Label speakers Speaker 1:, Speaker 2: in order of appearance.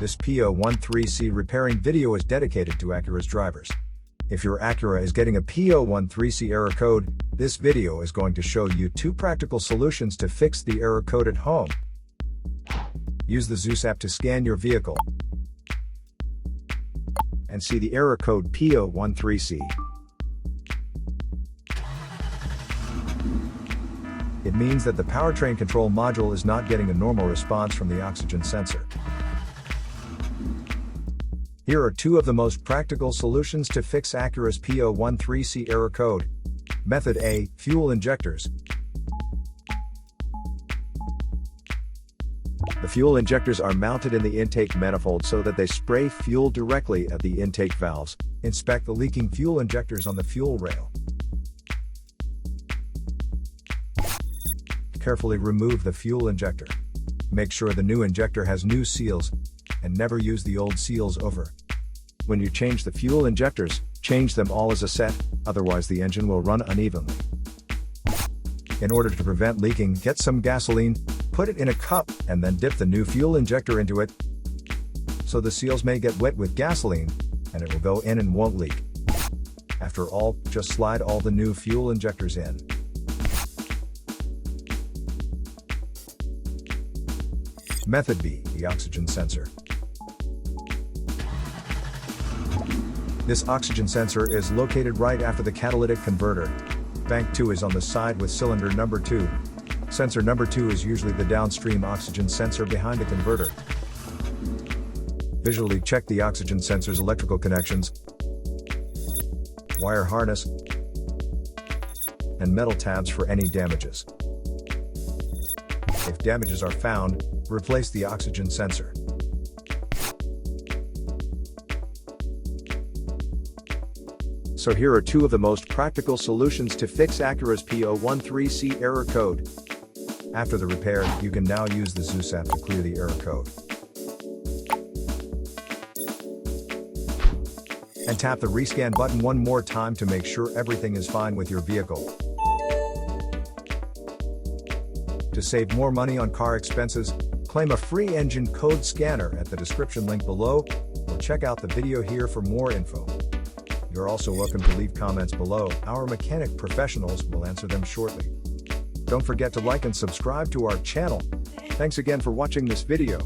Speaker 1: This P013C repairing video is dedicated to Acura's drivers. If your Acura is getting a P013C error code, this video is going to show you 2 practical solutions to fix the error code at home. Use the Zeus app to scan your vehicle and see the error code P013C. It means that the powertrain control module is not getting a normal response from the oxygen sensor. Here are 2 of the most practical solutions to fix Acura's P013C error code. Method A, fuel injectors. The fuel injectors are mounted in the intake manifold so that they spray fuel directly at the intake valves. Inspect the leaking fuel injectors on the fuel rail. Carefully remove the fuel injector. Make sure the new injector has new seals, and never use the old seals over. When you change the fuel injectors, change them all as a set, otherwise the engine will run unevenly. In order to prevent leaking, get some gasoline, put it in a cup, and then dip the new fuel injector into it, so the seals may get wet with gasoline, and it will go in and won't leak. After all, just slide all the new fuel injectors in. Method B, the oxygen sensor. This oxygen sensor is located right after the catalytic converter. Bank 2 is on the side with cylinder number 2. Sensor number 2 is usually the downstream oxygen sensor behind the converter. Visually check the oxygen sensor's electrical connections, wire harness, and metal tabs for any damages. If damages are found, replace the oxygen sensor. So here are 2 of the most practical solutions to fix Acura's P013C error code. After the repair, you can now use the Zeus app to clear the error code. And tap the rescan button one more time to make sure everything is fine with your vehicle. To save more money on car expenses, claim a free engine code scanner at the description link below, or check out the video here for more info. You're also welcome to leave comments below. Our mechanic professionals will answer them shortly. Don't forget to like and subscribe to our channel. Thanks again for watching this video.